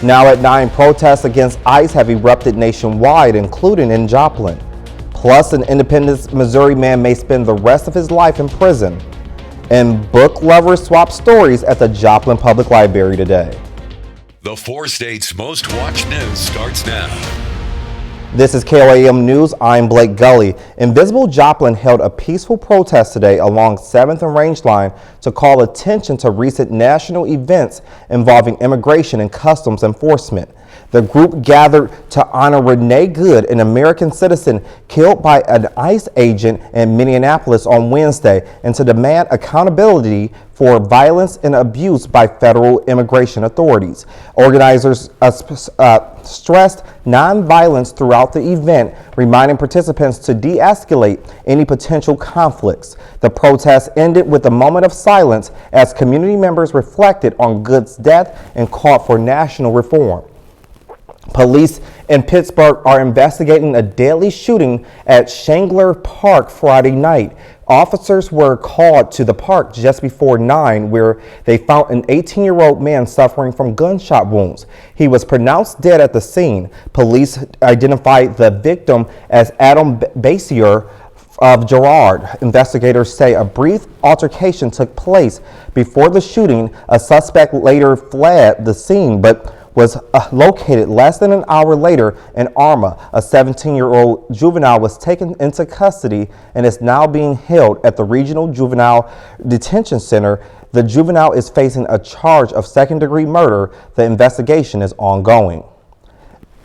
Now at 9, protests against ICE have erupted nationwide, including in Joplin. Plus, an Independence, Missouri man may spend the rest of his life in prison. And book lovers swap stories at the Joplin Public Library today. The 4 states' most watched news starts now. This is KOAM News. I'm Blake Gully. Invisible Joplin held a peaceful protest today along 7th and Range Line to call attention to recent national events involving immigration and customs enforcement. The group gathered to honor Renee Good, an American citizen killed by an ICE agent in Minneapolis on Wednesday, and to demand accountability for violence and abuse by federal immigration authorities. Organizers stressed nonviolence throughout the event, reminding participants to de-escalate any potential conflicts. The protest ended with a moment of silence as community members reflected on Good's death and called for national reform. Police in Pittsburgh are investigating a deadly shooting at Shangler Park Friday night. Officers were called to the park just before 9, where they found an 18-year-old man suffering from gunshot wounds. He was pronounced dead at the scene. Police identified the victim as Adam Basier of Girard. Investigators say a brief altercation took place before the shooting. A suspect later fled the scene, but was located less than an hour later in Arma. A 17-year-old juvenile was taken into custody and is now being held at the Regional Juvenile Detention Center. The juvenile is facing a charge of second-degree murder. The investigation is ongoing.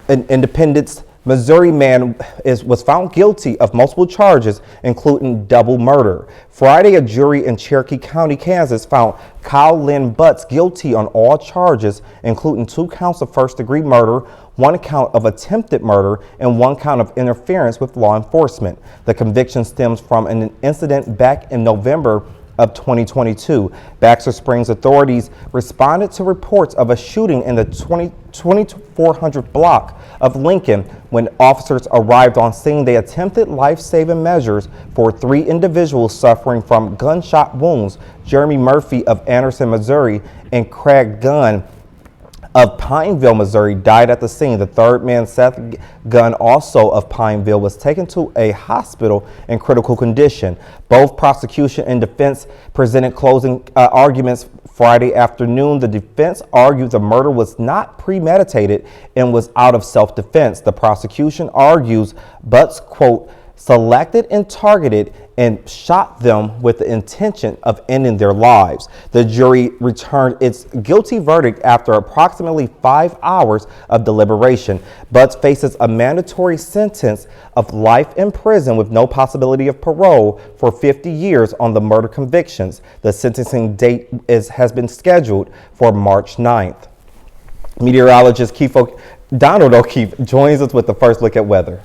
An Independence, Missouri man was found guilty of multiple charges, including double murder. Friday, a jury in Cherokee County, Kansas, found Kyle Lynn Butts guilty on all charges, including 2 counts of first-degree murder, 1 count of attempted murder, and 1 count of interference with law enforcement. The conviction stems from an incident back in November of 2022. Baxter Springs authorities responded to reports of a shooting in the 2400 block of Lincoln. When officers arrived on scene, they attempted life-saving measures for 3 individuals suffering from gunshot wounds. Jeremy Murphy of Anderson, Missouri, and Craig Gunn of Pineville, Missouri, died at the scene. The third man, Seth Gunn, also of Pineville, was taken to a hospital in critical condition. Both prosecution and defense presented closing arguments Friday afternoon. The defense argued the murder was not premeditated and was out of self-defense. The prosecution argues Butts, quote, selected and targeted and shot them with the intention of ending their lives. The jury returned its guilty verdict after approximately 5 hours of deliberation. Butts faces a mandatory sentence of life in prison with no possibility of parole for 50 years on the murder convictions. The sentencing date has been scheduled for March 9th. Meteorologist Donald O'Keefe joins us with the first look at weather.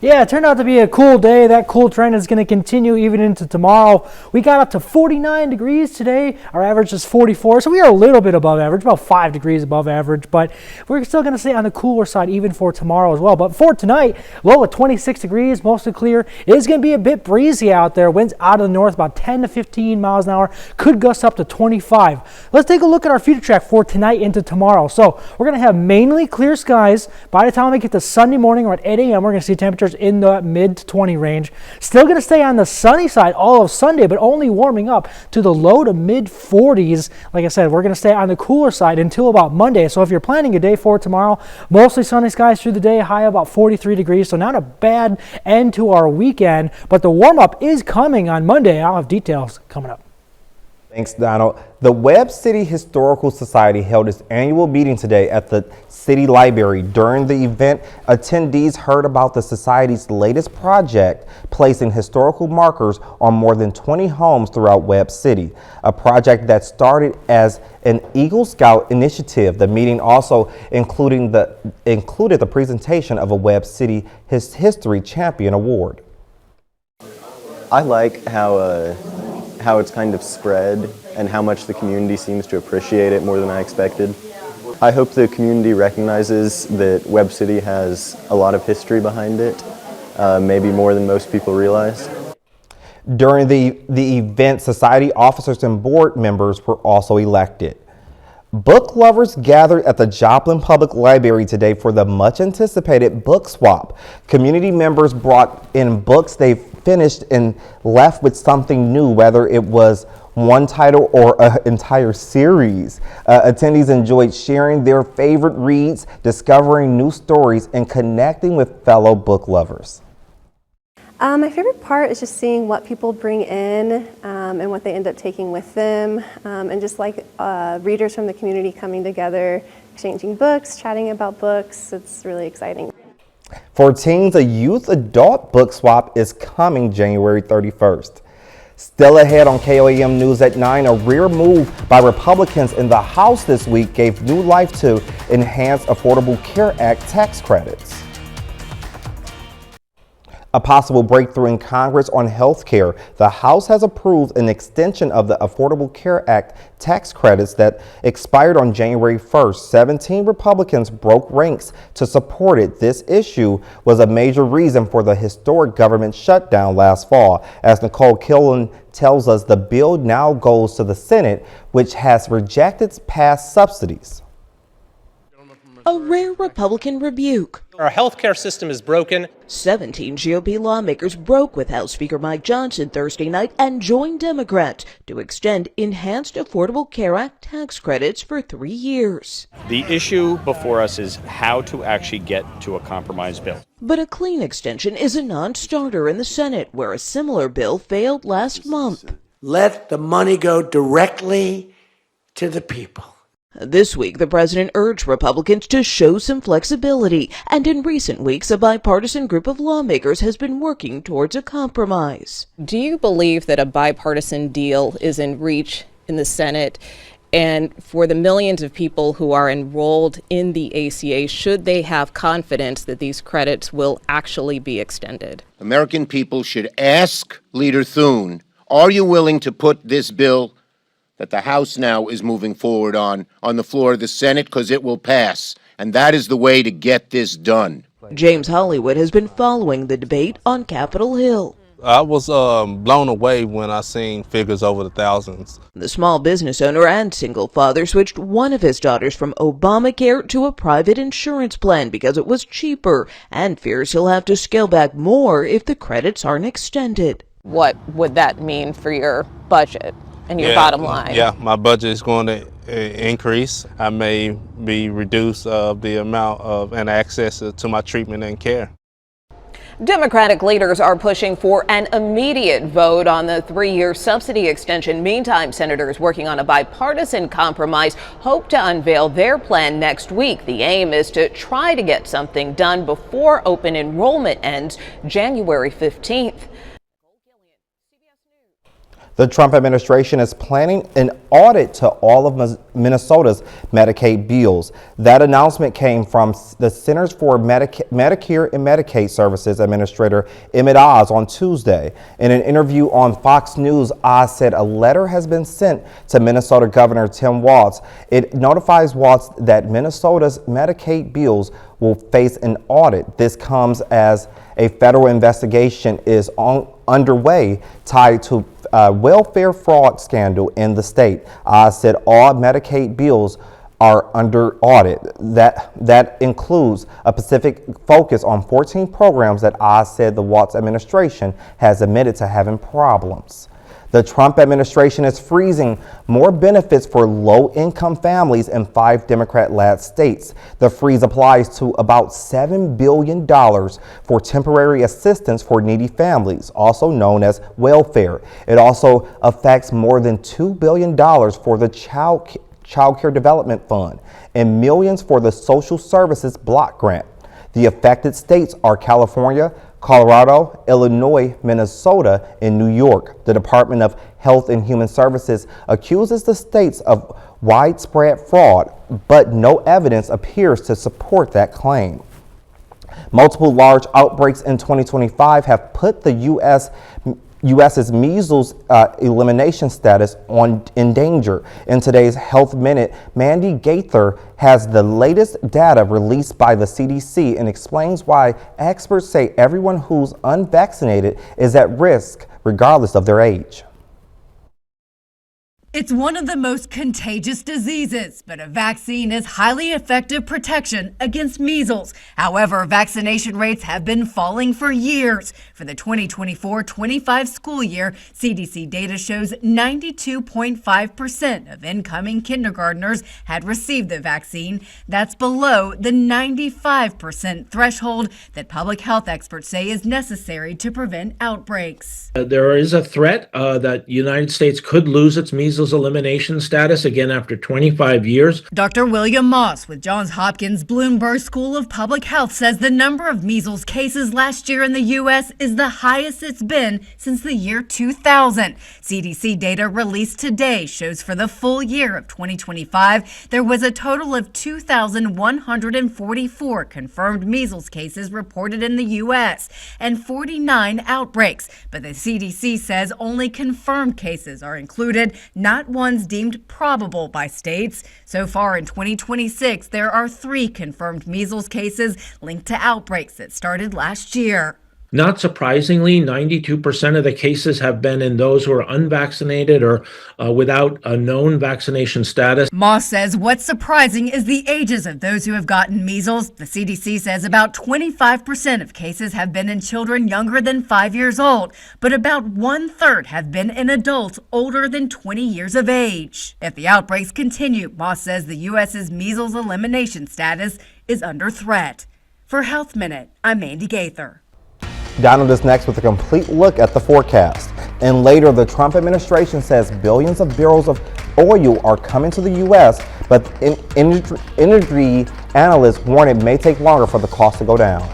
Yeah, it turned out to be a cool day. That cool trend is going to continue even into tomorrow. We got up to 49 degrees today. Our average is 44, so we are a little bit above average, about 5 degrees above average, but we're still going to stay on the cooler side even for tomorrow as well. But for tonight, low at 26 degrees, mostly clear. It is going to be a bit breezy out there. Winds out of the north about 10 to 15 miles an hour. Could gust up to 25. Let's take a look at our future track for tonight into tomorrow. So we're going to have mainly clear skies. By the time we get to Sunday morning or at 8 a.m., we're going to see temperatures in the mid to 20 range. Still going to stay on the sunny side all of Sunday, but only warming up to the low to mid 40s. Like I said, we're going to stay on the cooler side until about Monday. So if you're planning a day for tomorrow, mostly sunny skies through the day, high about 43 degrees. So not a bad end to our weekend, but the warm up is coming on Monday. I'll have details coming up. Thanks, Donald. The Webb City Historical Society held its annual meeting today at the City Library. During the event, attendees heard about the Society's latest project, placing historical markers on more than 20 homes throughout Webb City, a project that started as an Eagle Scout initiative. The meeting also included the presentation of a Webb City History Champion Award. I like how it's kind of spread and how much the community seems to appreciate it more than I expected. I hope the community recognizes that Webb City has a lot of history behind it, maybe more than most people realize. During the event, society officers and board members were also elected. Book lovers gathered at the Joplin Public Library today for the much-anticipated book swap. Community members brought in books they finished and left with something new, whether it was one title or an entire series. Attendees enjoyed sharing their favorite reads, discovering new stories, and connecting with fellow book lovers. My favorite part is just seeing what people bring in and what they end up taking with them, and just like readers from the community coming together, exchanging books, chatting about books. It's really exciting. For teens, a youth adult book swap is coming January 31st. Still ahead on KOAM News at 9, a rare move by Republicans in the House this week gave new life to enhanced Affordable Care Act tax credits. A possible breakthrough in Congress on health care. The House has approved an extension of the Affordable Care Act tax credits that expired on January 1st. 17 Republicans broke ranks to support it. This issue was a major reason for the historic government shutdown last fall. As Nicole Killen tells us, the bill now goes to the Senate, which has rejected past subsidies. A rare Republican rebuke. Our healthcare system is broken. 17 GOP lawmakers broke with House Speaker Mike Johnson Thursday night and joined Democrats to extend enhanced Affordable Care Act tax credits for 3 years. The issue before us is how to actually get to a compromise bill. But a clean extension is a non-starter in the Senate, where a similar bill failed last month. Let the money go directly to the people. This week, the president urged Republicans to show some flexibility, and in recent weeks, a bipartisan group of lawmakers has been working towards a compromise. Do you believe that a bipartisan deal is in reach in the Senate? And for the millions of people who are enrolled in the ACA, should they have confidence that these credits will actually be extended? American people should ask Leader Thune, are you willing to put this bill that the House now is moving forward on the floor of the Senate, because it will pass. And that is the way to get this done. James Hollywood has been following the debate on Capitol Hill. I was blown away when I seen figures over the thousands. The small business owner and single father switched one of his daughters from Obamacare to a private insurance plan because it was cheaper, and fears he'll have to scale back more if the credits aren't extended. What would that mean for your budget and your bottom line? Yeah, my budget is going to increase. I may be reduced the amount of and access to my treatment and care. Democratic leaders are pushing for an immediate vote on the 3-year subsidy extension. Meantime, senators working on a bipartisan compromise hope to unveil their plan next week. The aim is to try to get something done before open enrollment ends January 15th. The Trump administration is planning an audit to all of Minnesota's Medicaid bills. That announcement came from the Centers for Medicare and Medicaid Services Administrator Emmett Oz on Tuesday. In an interview on Fox News, Oz said a letter has been sent to Minnesota Governor Tim Walz. It notifies Walz that Minnesota's Medicaid bills will face an audit. This comes as a federal investigation is underway tied to a welfare fraud scandal in the state. Oz said all Medicaid bills are under audit. That includes a specific focus on 14 programs that Oz said the Walz administration has admitted to having problems. The Trump administration is freezing more benefits for low-income families in 5 Democrat-led states. The freeze applies to about $7 billion for temporary assistance for needy families, also known as welfare. It also affects more than $2 billion for the Child Care Development Fund and millions for the Social Services Block Grant. The affected states are California, Colorado, Illinois, Minnesota, and New York. The Department of Health and Human Services accuses the states of widespread fraud, but no evidence appears to support that claim. Multiple large outbreaks in 2025 have put the U.S.'s measles elimination status in danger. In today's Health Minute, Mandy Gaither has the latest data released by the CDC and explains why experts say everyone who's unvaccinated is at risk regardless of their age. It's one of the most contagious diseases, but a vaccine is highly effective protection against measles. However, vaccination rates have been falling for years. For the 2024-25 school year, CDC data shows 92.5% of incoming kindergartners had received the vaccine. That's below the 95% threshold that public health experts say is necessary to prevent outbreaks. There is a threat that the United States could lose its measles elimination status again after 25 years. Dr. William Moss with Johns Hopkins Bloomberg School of Public Health says the number of measles cases last year in the U.S. is the highest it's been since the year 2000. CDC data released today shows for the full year of 2025, there was a total of 2,144 confirmed measles cases reported in the U.S. and 49 outbreaks. But the CDC says only confirmed cases are included, not ones deemed probable by states. So far in 2026, there are 3 confirmed measles cases linked to outbreaks that started last year. Not surprisingly, 92% of the cases have been in those who are unvaccinated or without a known vaccination status. Moss says what's surprising is the ages of those who have gotten measles. The CDC says about 25% of cases have been in children younger than 5 years old, but about 1/3 have been in adults older than 20 years of age. If the outbreaks continue, Moss says the U.S.'s measles elimination status is under threat. For Health Minute, I'm Mandy Gaither. Donald is next with a complete look at the forecast. And later, the Trump administration says billions of barrels of oil are coming to the U.S., but industry analysts warn it may take longer for the cost to go down.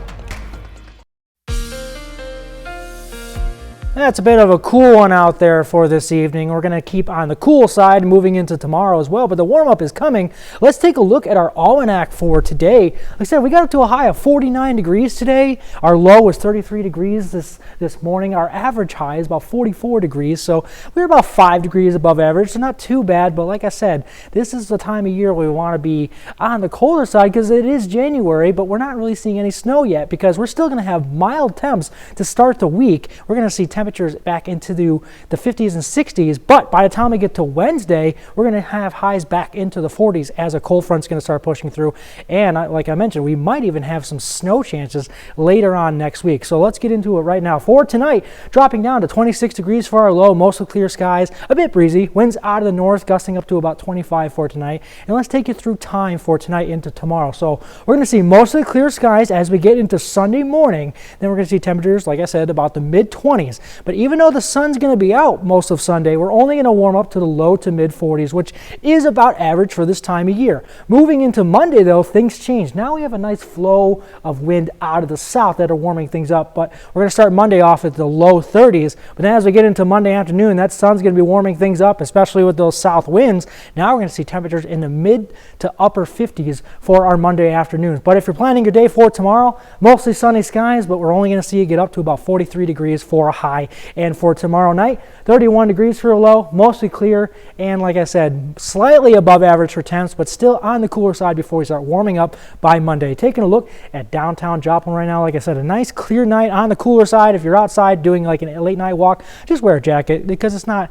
That's a bit of a cool one out there for this evening. We're going to keep on the cool side moving into tomorrow as well, but the warm-up is coming. Let's take a look at our almanac for today. Like I said, we got up to a high of 49 degrees today. Our low was 33 degrees this morning. Our average high is about 44 degrees, so we're about 5 degrees above average, so not too bad. But like I said, this is the time of year we want to be on the colder side because it is January, but we're not really seeing any snow yet because we're still going to have mild temps to start the week. We're going to see temperatures back into the 50s and 60s, but by the time we get to Wednesday, we're going to have highs back into the 40s as a cold front's going to start pushing through. And like I mentioned, we might even have some snow chances later on next week. So let's get into it right now. For tonight, dropping down to 26 degrees for our low, mostly clear skies, a bit breezy, winds out of the north, gusting up to about 25 for tonight. And let's take you through time for tonight into tomorrow. So we're going to see mostly clear skies as we get into Sunday morning. Then we're going to see temperatures, like I said, about the mid-20s. But even though the sun's going to be out most of Sunday, we're only going to warm up to the low to mid-40s, which is about average for this time of year. Moving into Monday, though, things change. Now we have a nice flow of wind out of the south that are warming things up, but we're going to start Monday off at the low 30s. But then as we get into Monday afternoon, that sun's going to be warming things up, especially with those south winds. Now we're going to see temperatures in the mid to upper 50s for our Monday afternoons. But if you're planning your day for tomorrow, mostly sunny skies, but we're only going to see it get up to about 43 degrees for a high. And for tomorrow night, 31 degrees for a low, mostly clear, and like I said, slightly above average for temps, but still on the cooler side before we start warming up by Monday. Taking a look at downtown Joplin right now, like I said, a nice clear night on the cooler side. If you're outside doing like a late night walk, just wear a jacket because it's not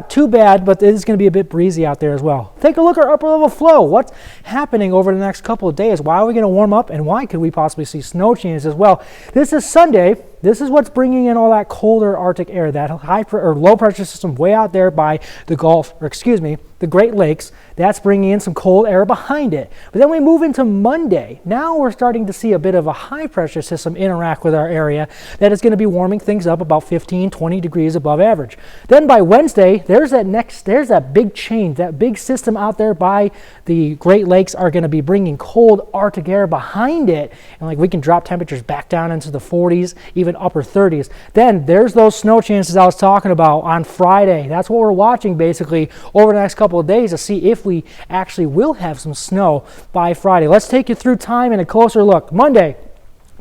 too bad, but it is going to be a bit breezy out there as well. Take a look at our upper level flow. What's happening over the next couple of days? Why are we going to warm up, and why could we possibly see snow changes as well? This is Sunday. This is what's bringing in all that colder Arctic air, that low pressure system way out there by the the Great Lakes. That's bringing in some cold air behind it. But then we move into Monday. Now we're starting to see a bit of a high pressure system interact with our area that is going to be warming things up about 15, 20 degrees above average. Then by Wednesday, there's that big change, that big system out there by the Great Lakes are going to be bringing cold Arctic air behind it. And like we can drop temperatures back down into the 40s, even upper 30s. Then there's those snow chances I was talking about on Friday. That's what we're watching basically over the next couple of days to see if we actually will have some snow by Friday. Let's take you through time and a closer look. Monday,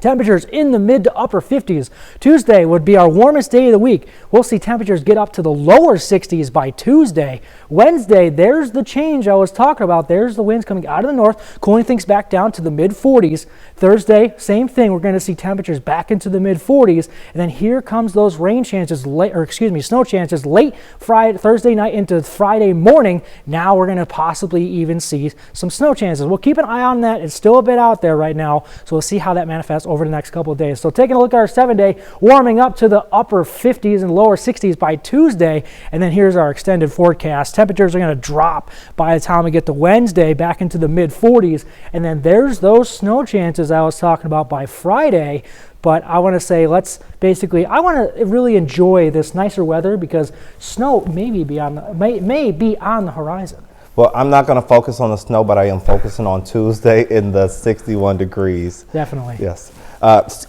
Temperatures in the mid to upper 50s. Tuesday would be our warmest day of the week. We'll see temperatures get up to the lower 60s by Tuesday. Wednesday, there's the change I was talking about. There's the winds coming out of the north, cooling things back down to the mid 40s. Thursday, same thing. We're going to see temperatures back into the mid 40s. And then here comes those rain chances, snow chances late Thursday night into Friday morning. Now we're going to possibly even see some snow chances. We'll keep an eye on that. It's still a bit out there right now, so we'll see how that manifests over the next couple of days. So taking a look at our 7-day, warming up to the upper 50s and lower 60s by Tuesday. And then here's our extended forecast. Temperatures are going to drop by the time we get to Wednesday back into the mid 40s. And then there's those snow chances I was talking about by Friday. But I want to say I want to really enjoy this nicer weather because snow may be on the horizon. Well, I'm not going to focus on the snow, but I am focusing on Tuesday in the 61 degrees. Definitely. Yes.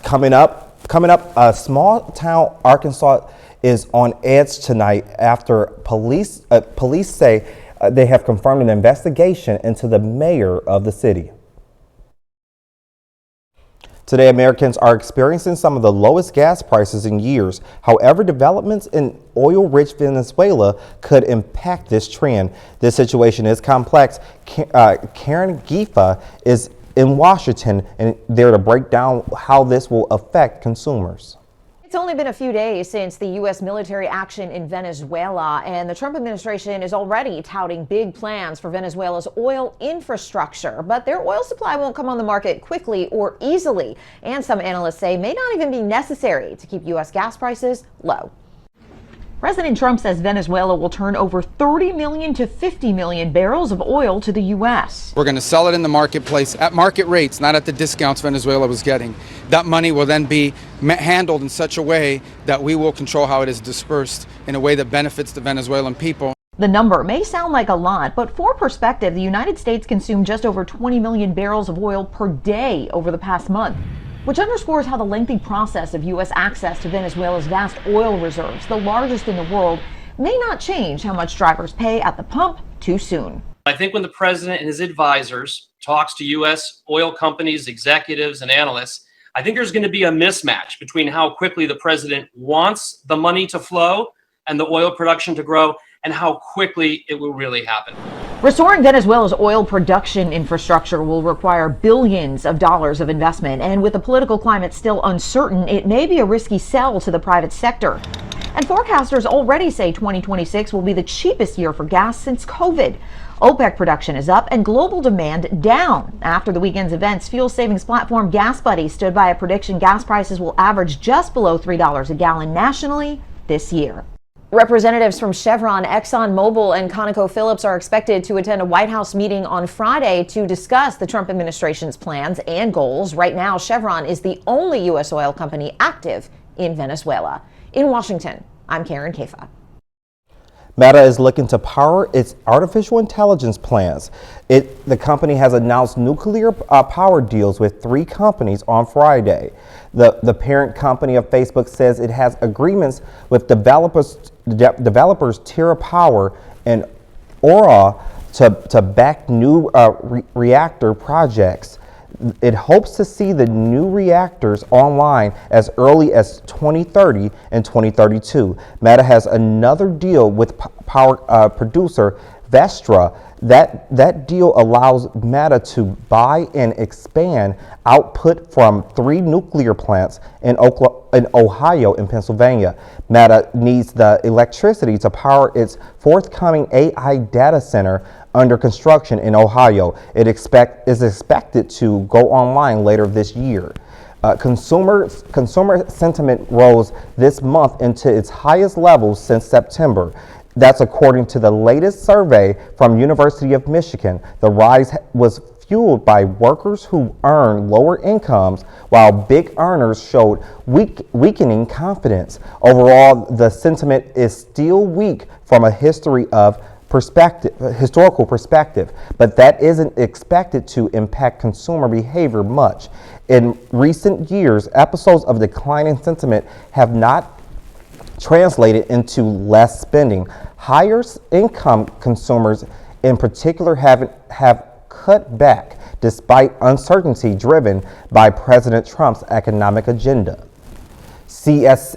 Coming up, small town Arkansas is on edge tonight after police say they have confirmed an investigation into the mayor of the city. Today, Americans are experiencing some of the lowest gas prices in years. However, developments in oil-rich Venezuela could impact this trend. This situation is complex. Karen Gifa is in Washington and there to break down how this will affect consumers. It's only been a few days since the U.S. military action in Venezuela, and the Trump administration is already touting big plans for Venezuela's oil infrastructure. But their oil supply won't come on the market quickly or easily, and some analysts say may not even be necessary to keep U.S. gas prices low. President Trump says Venezuela will turn over 30 million to 50 million barrels of oil to the U.S. We're going to sell it in the marketplace at market rates, not at the discounts Venezuela was getting. That money will then be handled in such a way that we will control how it is dispersed in a way that benefits the Venezuelan people. The number may sound like a lot, but for perspective, the United States consumed just over 20 million barrels of oil per day over the past month, which underscores how the lengthy process of U.S. access to Venezuela's vast oil reserves, the largest in the world, may not change how much drivers pay at the pump too soon. I think when the president and his advisors talks to U.S. oil companies, executives, and analysts, I think there's going to be a mismatch between how quickly the president wants the money to flow and the oil production to grow and how quickly it will really happen. Restoring Venezuela's oil production infrastructure will require billions of dollars of investment, and with the political climate still uncertain, it may be a risky sell to the private sector. And forecasters already say 2026 will be the cheapest year for gas since COVID. OPEC production is up and global demand down. After the weekend's events, fuel savings platform Gas Buddy stood by a prediction gas prices will average just below $3 a gallon nationally this year. Representatives from Chevron, ExxonMobil, and ConocoPhillips are expected to attend a White House meeting on Friday to discuss the Trump administration's plans and goals. Right now, Chevron is the only U.S. oil company active in Venezuela. In Washington, I'm Karen Kefa. Meta is looking to power its artificial intelligence plans. The company has announced nuclear power deals with 3 companies on Friday. The parent company of Facebook says it has agreements with developers TerraPower and Aura to back new reactor projects. It hopes to see the new reactors online as early as 2030 and 2032. Meta has another deal with power producer Vestra. That deal allows Meta to buy and expand output from 3 nuclear plants in Ohio and Pennsylvania. Meta needs the electricity to power its forthcoming AI data center under construction in Ohio. It is expected to go online later this year. Consumer sentiment rose this month into its highest levels since September. That's according to the latest survey from University of Michigan. The rise was fueled by workers who earn lower incomes, while big earners showed weakening confidence. Overall, the sentiment is still weak from a historical perspective, but that isn't expected to impact consumer behavior much. In recent years, episodes of declining sentiment have not translated into less spending. Higher income consumers in particular have cut back. despite uncertainty driven by President Trump's economic agenda. CES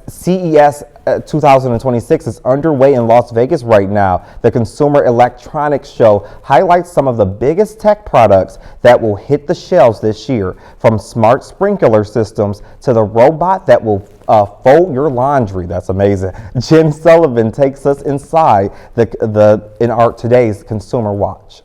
2026 is underway in Las Vegas right now. The Consumer Electronics Show highlights some of the biggest tech products that will hit the shelves this year, from smart sprinkler systems to the robot that will fold your laundry. That's amazing. Jen Sullivan takes us inside today's Consumer Watch.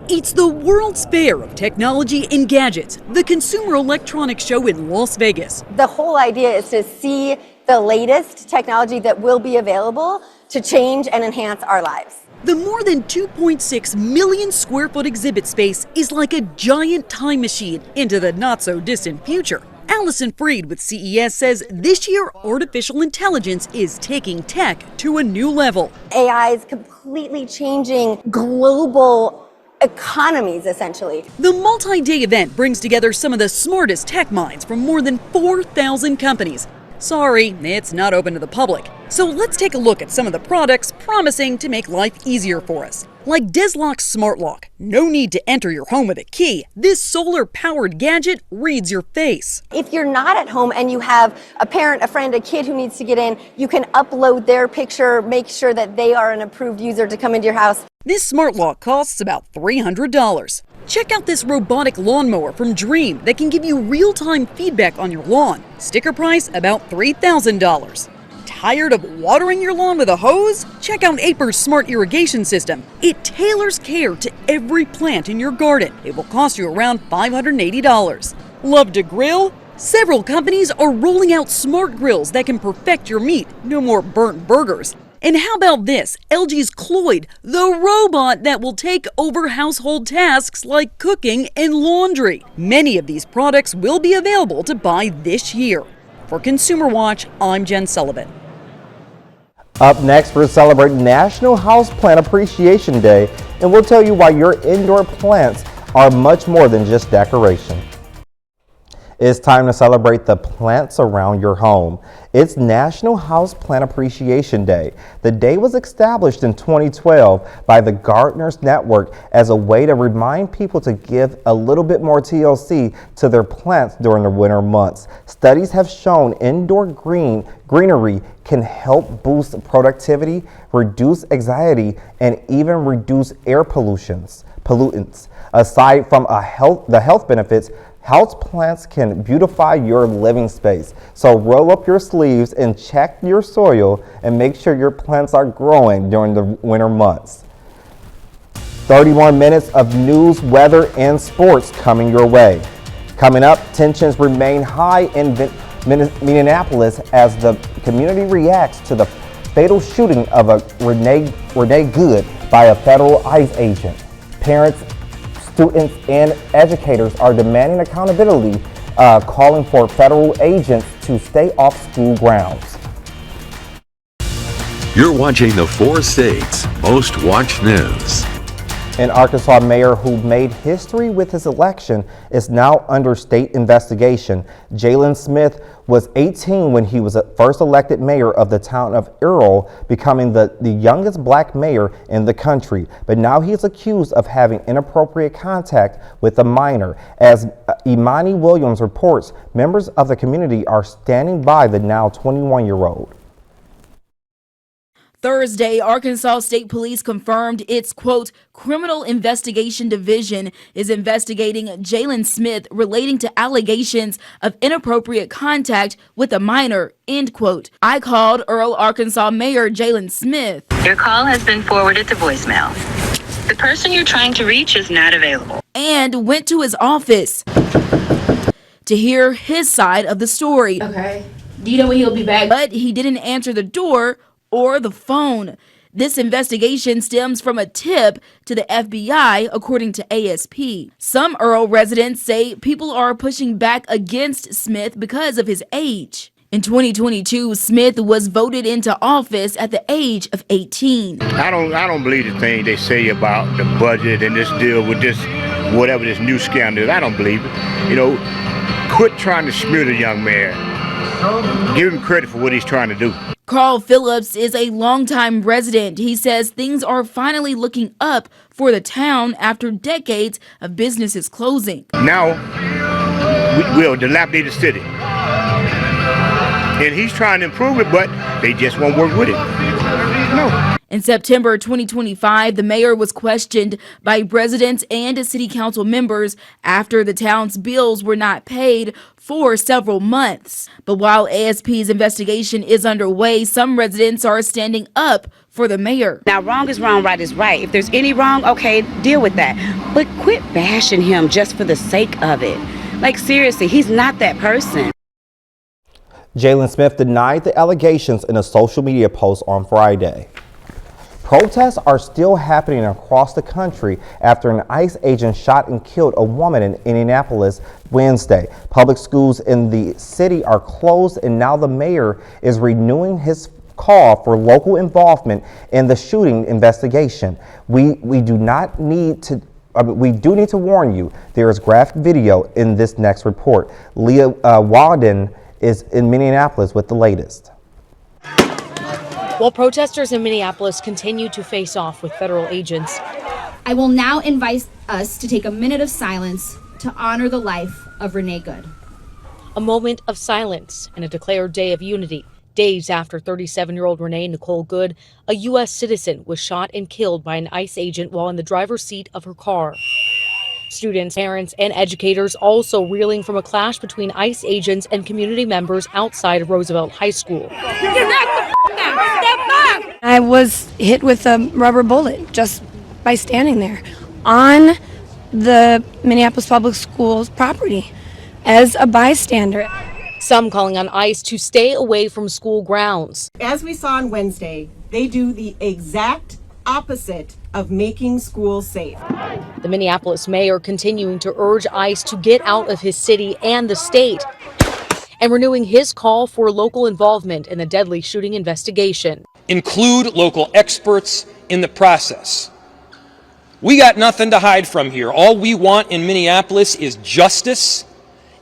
It's the World's Fair of Technology and Gadgets, the Consumer Electronics Show in Las Vegas. The whole idea is to see the latest technology that will be available to change and enhance our lives. The more than 2.6 million square foot exhibit space is like a giant time machine into the not so distant future. Allison Freed with CES says this year artificial intelligence is taking tech to a new level. AI is completely changing global economies, essentially. The multi-day event brings together some of the smartest tech minds from more than 4,000 companies. Sorry, it's not open to the public. So let's take a look at some of the products promising to make life easier for us. Like Deslock's Smart Lock. No need to enter your home with a key. This solar-powered gadget reads your face. If you're not at home and you have a parent, a friend, a kid who needs to get in, you can upload their picture, make sure that they are an approved user to come into your house. This smart lock costs about $300. Check out this robotic lawnmower from Dream that can give you real-time feedback on your lawn. Sticker price about $3,000. Tired of watering your lawn with a hose? Check out Aper's smart irrigation system. It tailors care to every plant in your garden. It will cost you around $580. Love to grill? Several companies are rolling out smart grills that can perfect your meat. No more burnt burgers. And how about this? LG's Cloyd, the robot that will take over household tasks like cooking and laundry. Many of these products will be available to buy this year. For Consumer Watch, I'm Jen Sullivan. Up next, we're celebrating National Houseplant Appreciation Day, and we'll tell you why your indoor plants are much more than just decoration. It's time to celebrate the plants around your home. It's National Houseplant Appreciation Day. The day was established in 2012 by the Gardeners Network as a way to remind people to give a little bit more TLC to their plants during the winter months. Studies have shown indoor greenery can help boost productivity, reduce anxiety, and even reduce air pollutants. Aside from the health benefits, houseplants can beautify your living space. So roll up your sleeves and check your soil and make sure your plants are growing during the winter months. 30 more minutes of news, weather, and sports coming your way. Coming up, tensions remain high in Minneapolis as the community reacts to the fatal shooting of a Renee Good by a federal ICE agent. Parents, students, and educators are demanding accountability, calling for federal agents to stay off school grounds. You're watching the 4 States Most Watched News. An Arkansas mayor who made history with his election is now under state investigation. Jalen Smith was 18 when he was first elected mayor of the town of Earl, becoming the youngest black mayor in the country. But now he is accused of having inappropriate contact with a minor. As Imani Williams reports, members of the community are standing by the now 21-year-old. Thursday, Arkansas State Police confirmed its, quote, criminal investigation division is investigating Jalen Smith relating to allegations of inappropriate contact with a minor, end quote. I called Earl, Arkansas Mayor Jalen Smith. Your call has been forwarded to voicemail. The person you're trying to reach is not available. And went to his office to hear his side of the story. Okay. Do you know when he'll be back? But he didn't answer the door or the phone. This investigation stems from a tip to the FBI, according to ASP. Some Earl residents say people are pushing back against Smith because of his age. In 2022, Smith was voted into office at the age of 18. I don't believe the thing they say about the budget and this deal with this, whatever this new scandal is. I don't believe it. You know, quit trying to smear the young man. Give him credit for what he's trying to do. Carl Phillips is a longtime resident. He says things are finally looking up for the town after decades of businesses closing. Now, we're a dilapidated city. And he's trying to improve it, but they just won't work with it. No. In September 2025, the mayor was questioned by residents and city council members after the town's bills were not paid for several months. But while ASP's investigation is underway, some residents are standing up for the mayor. Now, wrong is wrong, right is right. If there's any wrong, okay, deal with that. But quit bashing him just for the sake of it. Like, seriously, he's not that person. Jalen Smith denied the allegations in a social media post on Friday. Protests are still happening across the country after an ICE agent shot and killed a woman in Indianapolis Wednesday. Public schools in the city are closed, and now the mayor is renewing his call for local involvement in the shooting investigation. We do need to warn you, there is graphic video in this next report. Leah Walden is in Minneapolis with the latest. While protesters in Minneapolis continue to face off with federal agents, I will now invite us to take a minute of silence to honor the life of Renee Good. a moment of silence and a declared day of unity, days after 37-year-old Renee Nicole Good, a U.S. citizen, was shot and killed by an ICE agent while in the driver's seat of her car. Students, parents, and educators also reeling from a clash between ICE agents and community members outside of Roosevelt High School. I was hit with a rubber bullet just by standing there on the Minneapolis Public Schools property as a bystander. Some calling on ICE to stay away from school grounds. As we saw on Wednesday, they do the exact opposite of making schools safe. The Minneapolis mayor continuing to urge ICE to get out of his city and the state, and renewing his call for local involvement in the deadly shooting investigation. Include local experts in the process. We got nothing to hide from here. All we want in Minneapolis is justice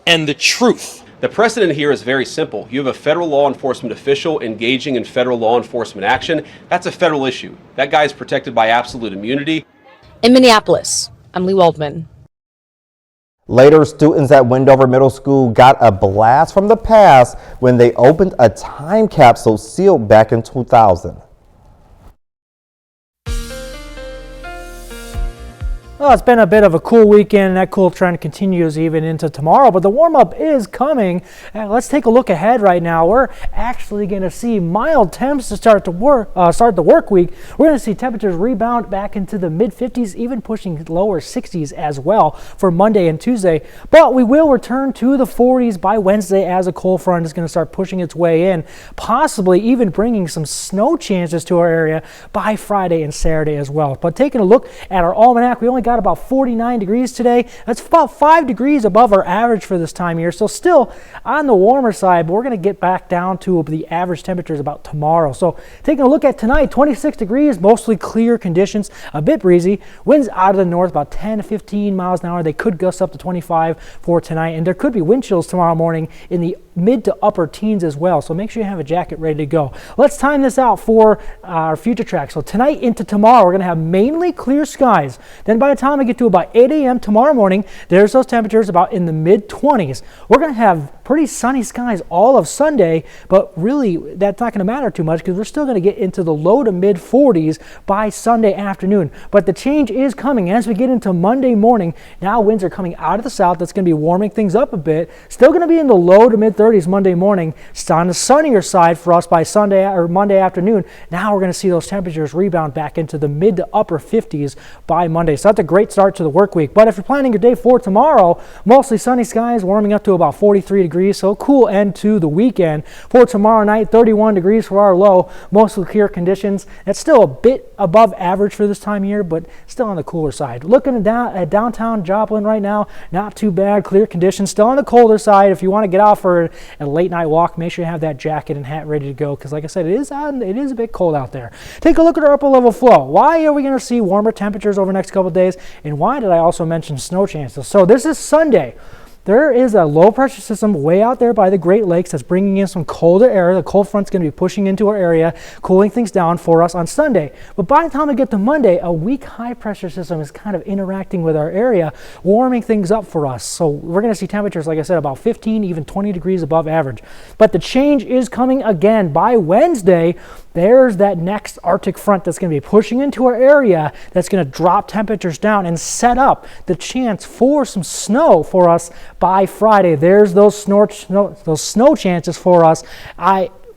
and the truth. The precedent here is very simple. You have a federal law enforcement official engaging in federal law enforcement action. That's a federal issue. That guy is protected by absolute immunity. In Minneapolis, I'm Lee Waldman. Later, students at Wendover Middle School got a blast from the past when they opened a time capsule sealed back in 2000. Well, it's been a bit of a cool weekend. That cool trend continues even into tomorrow, but the warm-up is coming. Let's take a look ahead right now. We're actually going to see mild temps to start the work week. We're going to see temperatures rebound back into the mid-50s, even pushing lower 60s as well for Monday and Tuesday. But we will return to the 40s by Wednesday as a cold front is going to start pushing its way in, possibly even bringing some snow chances to our area by Friday and Saturday as well. But taking a look at our almanac, we only got about 49 degrees today. That's about 5 degrees above our average for this time of year. So still on the warmer side, but we're going to get back down to the average temperatures about tomorrow. So taking a look at tonight, 26 degrees, mostly clear conditions, a bit breezy. Winds out of the north about 10 to 15 miles an hour. They could gust up to 25 for tonight, and there could be wind chills tomorrow morning in the mid to upper teens as well. So make sure you have a jacket ready to go. Let's time this out for our future track. So tonight into tomorrow, we're going to have mainly clear skies. Then by the time we get to about 8 a.m. tomorrow morning, there's those temperatures about in the mid-20s. We're going to have pretty sunny skies all of Sunday, but really that's not going to matter too much because we're still going to get into the low to mid-40s by Sunday afternoon. But the change is coming as we get into Monday morning. Now winds are coming out of the south. That's going to be warming things up a bit. Still going to be in the low to mid-30s Monday morning. It's on the sunnier side for us by Sunday or Monday afternoon. Now we're going to see those temperatures rebound back into the mid to upper 50s by Monday. So that's a great start to the work week. But if you're planning your day for tomorrow, mostly sunny skies, warming up to about 43 degrees. So cool end to the weekend. For tomorrow night, 31 degrees for our low, mostly clear conditions. That's still a bit above average for this time of year, but still on the cooler side. Looking at downtown Joplin right now, not too bad, clear conditions. Still on the colder side. If you want to get out for a late night walk, make sure you have that jacket and hat ready to go because like I said, it is a bit cold out there. Take a look at our upper level flow. Why are we going to see warmer temperatures over the next couple of days, and why did I also mention snow chances? So this is Sunday. there is a low pressure system way out there by the Great Lakes that's bringing in some colder air. The cold front's going to be pushing into our area, cooling things down for us on Sunday. But by the time we get to Monday, a weak high pressure system is kind of interacting with our area, warming things up for us. So we're going to see temperatures, like I said, about 15, even 20 degrees above average. But the change is coming again. By Wednesday, there's that next Arctic front that's going to be pushing into our area that's going to drop temperatures down and set up the chance for some snow for us by Friday. There's those snow chances for us.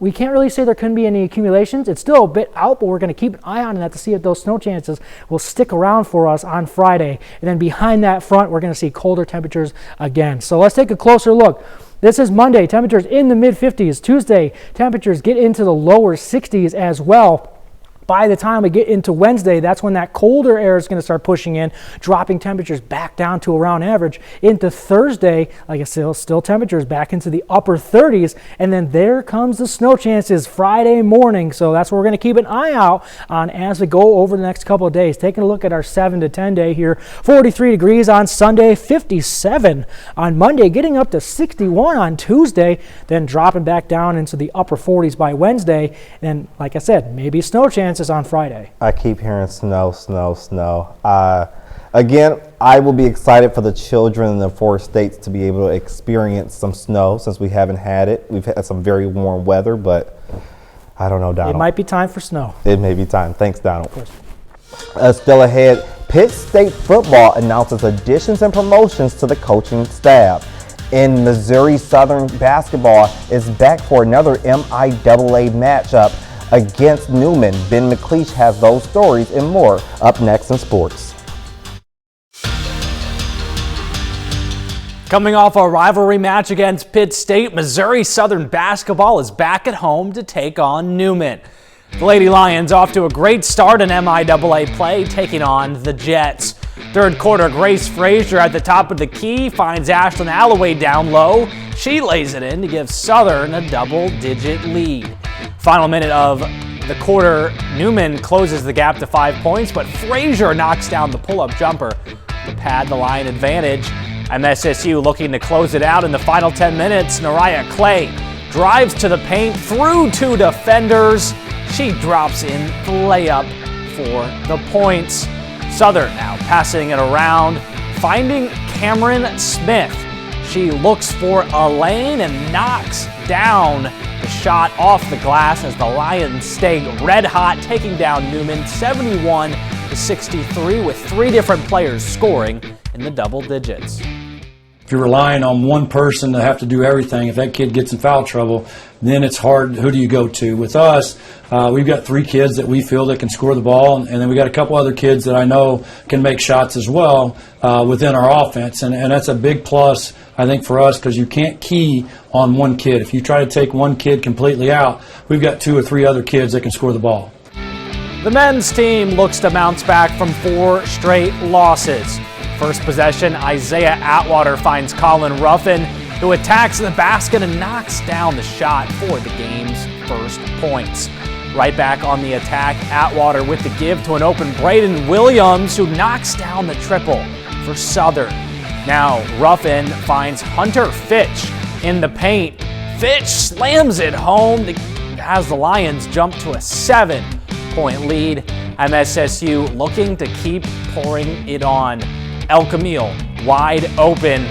We can't really say there couldn't be any accumulations. It's still a bit out, but we're going to keep an eye on that to see if those snow chances will stick around for us on Friday. And then behind that front, we're going to see colder temperatures again. So let's take a closer look. This is Monday, temperatures in the mid-50s. Tuesday, temperatures get into the lower 60s as well. By the time we get into Wednesday, that's when that colder air is going to start pushing in, dropping temperatures back down to around average. Into Thursday, like I said, still temperatures back into the upper 30s. And then there comes the snow chances Friday morning. So that's what we're going to keep an eye out on as we go over the next couple of days. Taking a look at our 7 to 10 day here. 43 degrees on Sunday, 57 on Monday, getting up to 61 on Tuesday, then dropping back down into the upper 40s by Wednesday. And like I said, maybe snow chances on Friday. I keep hearing snow, snow, snow. Again, I will be excited for the children in the 4 states to be able to experience some snow since we haven't had it. We've had some very warm weather, but I don't know, Donald. It might be time for snow. It may be time. Thanks, Donald. Still ahead, Pitt State football announces additions and promotions to the coaching staff. In Missouri, Southern basketball is back for another MIAA matchup against Newman. Ben McLeish has those stories and more up next in sports. Coming off a rivalry match against Pitt State, Missouri Southern basketball is back at home to take on Newman. The Lady Lions off to a great start in MIAA play, taking on the Jets. Third quarter, Grace Frazier at the top of the key finds Ashlyn Alloway down low. She lays it in to give Southern a double-digit lead. Final minute of the quarter, Newman closes the gap to 5 points, but Frazier knocks down the pull-up jumper to pad the Lion advantage. MSSU looking to close it out in the final 10 minutes. Nariah Clay drives to the paint through 2 defenders. She drops in the layup for the points. Southern now passing it around, finding Cameron Smith. She looks for a lane and knocks down the shot off the glass as the Lions stay red hot, taking down Newman 71-63 with 3 different players scoring in the double digits. If you're relying on one person to have to do everything, if that kid gets in foul trouble, then it's hard. Who do you go to? With us, we've got 3 kids that we feel that can score the ball, and then we got a couple other kids that I know can make shots as well within our offense, and that's a big plus, I think, for us, because you can't key on one kid. If you try to take one kid completely out, we've got 2 or 3 other kids that can score the ball. The men's team looks to bounce back from 4 straight losses. First possession, Isaiah Atwater finds Colin Ruffin, who attacks the basket and knocks down the shot for the game's first points. Right back on the attack, Atwater with the give to an open Braden Williams, who knocks down the triple for Southern. Now Ruffin finds Hunter Fitch in the paint. Fitch slams it home as the Lions jump to a 7-point lead. MSSU looking to keep pouring it on. El Camille wide open.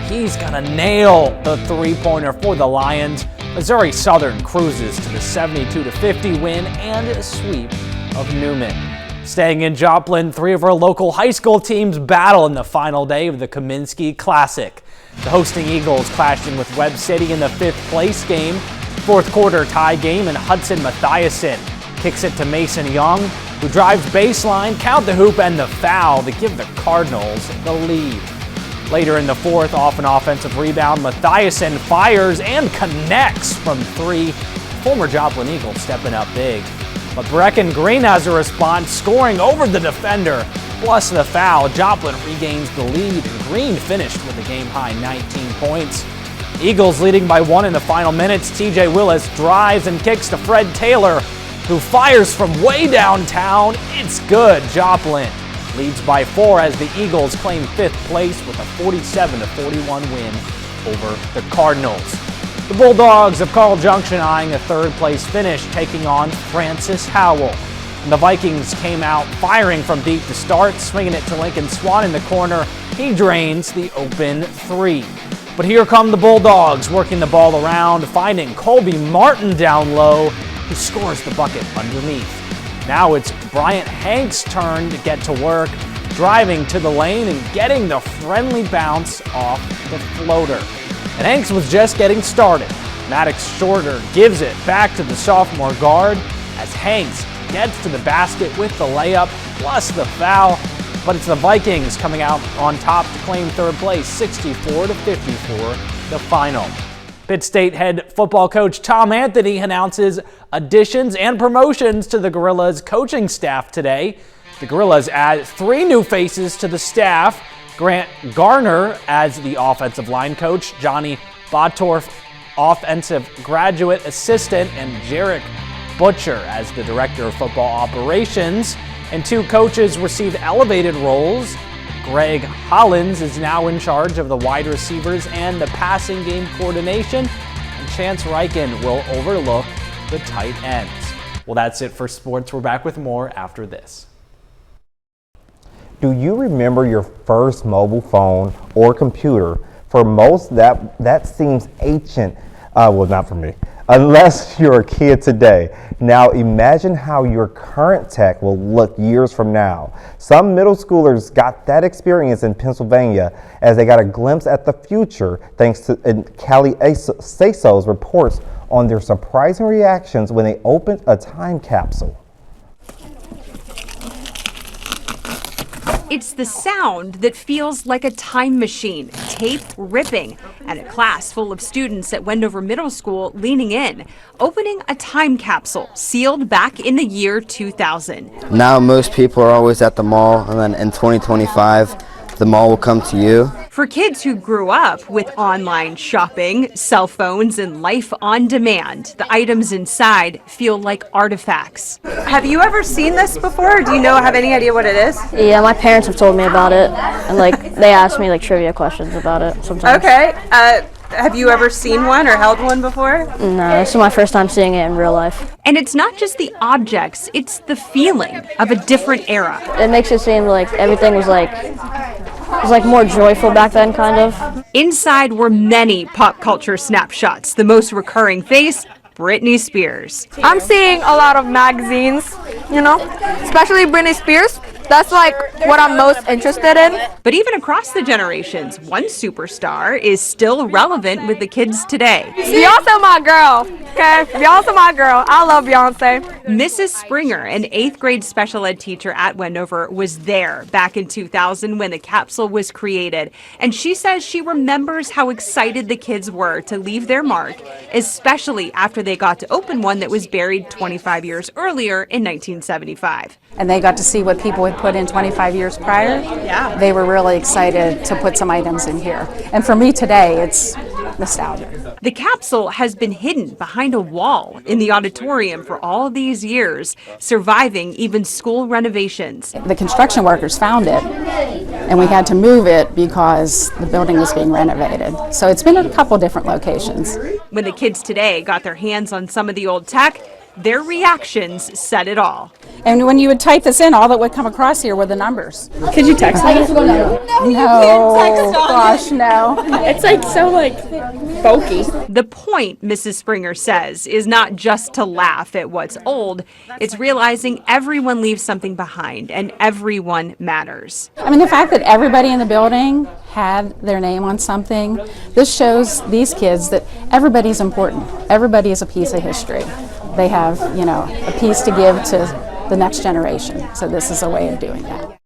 He's gonna nail the 3-pointer for the Lions. Missouri Southern cruises to the 72-50 win and a sweep of Newman. Staying in Joplin, 3 of our local high school teams battle in the final day of the Kaminsky Classic. The hosting Eagles clashing with Webb City in the 5th place game. 4th quarter tie game, and Hudson Mathiasen kicks it to Mason Young, who drives baseline, count the hoop and the foul to give the Cardinals the lead. Later in the 4th, off an offensive rebound, Mathiasen fires and connects from 3. Former Joplin Eagle stepping up big. But Brecken Green has a response, scoring over the defender. Plus the foul, Joplin regains the lead, and Green finished with a game-high 19 points. Eagles leading by 1 in the final minutes. TJ Willis drives and kicks to Fred Taylor, who fires from way downtown. It's good, Joplin leads by 4 as the Eagles claim 5th place with a 47-41 win over the Cardinals. The Bulldogs of Carl Junction eyeing a 3rd place finish, taking on Francis Howell. And the Vikings came out firing from deep to start, swinging it to Lincoln Swan in the corner. He drains the open 3. But here come the Bulldogs, working the ball around, finding Colby Martin down low, who scores the bucket underneath. Now it's Bryant Hanks' turn to get to work, driving to the lane and getting the friendly bounce off the floater. And Hanks was just getting started. Maddox Shorter gives it back to the sophomore guard as Hanks gets to the basket with the layup plus the foul. But it's the Vikings coming out on top to claim 3rd place, 64-54, the final. Pitt State head football coach Tom Anthony announces additions and promotions to the Gorillas coaching staff today. The Gorillas add 3 new faces to the staff. Grant Garner as the offensive line coach, Johnny Botorf, offensive graduate assistant, and Jarek Butcher as the director of football operations. And 2 coaches receive elevated roles. Greg Hollins is now in charge of the wide receivers and the passing game coordination, and Chance Reichen will overlook the tight ends. Well, that's it for sports. We're back with more after this. Do you remember your first mobile phone or computer? For most, that seems ancient. Well, not for me. Unless you're a kid today. Now imagine how your current tech will look years from now. Some middle schoolers got that experience in Pennsylvania as they got a glimpse at the future thanks to Callie Saso's reports on their surprising reactions when they opened a time capsule. It's the sound that feels like a time machine, tape ripping, and a class full of students at Wendover Middle School leaning in, opening a time capsule sealed back in the year 2000. Now most people are always at the mall, and then in 2025, the mall will come to you. For kids who grew up with online shopping, cell phones, and life on demand, the items inside feel like artifacts. Have you ever seen this before? Or do you have any idea what it is? Yeah, my parents have told me about it, and they ask me trivia questions about it sometimes. Okay. Have you ever seen one or held one before? No, this is my first time seeing it in real life. And it's not just the objects, it's the feeling of a different era. It makes it seem like everything was more joyful back then, kind of. Inside were many pop culture snapshots. The most recurring face, Britney Spears. I'm seeing a lot of magazines, especially Britney Spears. That's what I'm most interested in. But even across the generations, one superstar is still relevant with the kids today. Beyonce my girl, okay? Beyonce my girl. I love Beyonce. Mrs. Springer, an 8th grade special ed teacher at Wendover, was there back in 2000 when the capsule was created. And she says she remembers how excited the kids were to leave their mark, especially after they got to open one that was buried 25 years earlier in 1975. And they got to see what people had put in 25 years prior. Yeah. They were really excited to put some items in here. And for me today, it's nostalgia. The capsule has been hidden behind a wall in the auditorium for all these years, surviving even school renovations. The construction workers found it, and we had to move it because the building was being renovated. So it's been at a couple different locations. When the kids today got their hands on some of the old tech, their reactions said it all. And when you would type this in, all that would come across here were the numbers. Could you text me? No, gosh, no. It's so bulky. The point, Mrs. Springer says, is not just to laugh at what's old. It's realizing everyone leaves something behind and everyone matters. I mean, the fact that everybody in the building had their name on something, this shows these kids that everybody's important. Everybody is a piece of history. They have, a piece to give to the next generation. So this is a way of doing that.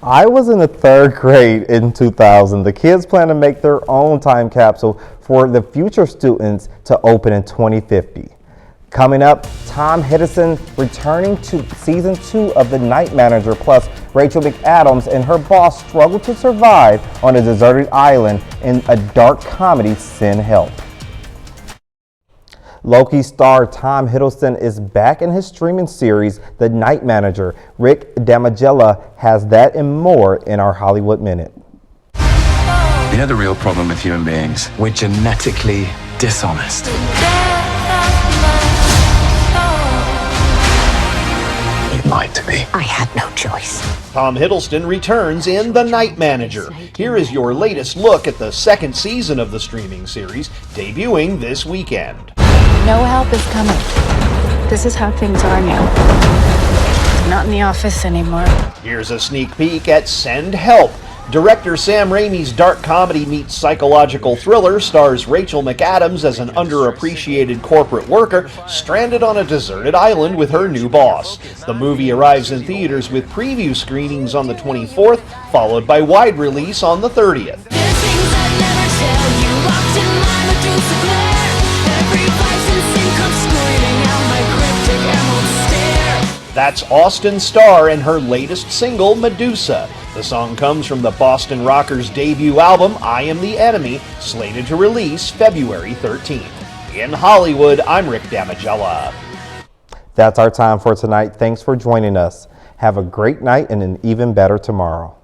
I was in the 3rd grade in 2000. The kids plan to make their own time capsule for the future students to open in 2050. Coming up, Tom Hiddleston returning to season 2 of The Night Manager, plus Rachel McAdams and her boss struggle to survive on a deserted island in a dark comedy, Sin Help. Loki star Tom Hiddleston is back in his streaming series, The Night Manager. Rick Damigella has that and more in our Hollywood Minute. You know the real problem with human beings? We're genetically dishonest. You lied to me. I had no choice. Tom Hiddleston returns in The Night Manager. Here is your latest look at the second season of the streaming series, debuting this weekend. No help is coming. This is how things are now. Not in the office anymore. Here's a sneak peek at Send Help. Director Sam Raimi's dark comedy meets psychological thriller stars Rachel McAdams as an underappreciated corporate worker stranded on a deserted island with her new boss. The movie arrives in theaters with preview screenings on the 24th, followed by wide release on the 30th. That's Austin Starr and her latest single, Medusa. The song comes from the Boston Rockers' debut album, I Am the Enemy, slated to release February 13th. In Hollywood, I'm Rick Damigella. That's our time for tonight. Thanks for joining us. Have a great night and an even better tomorrow.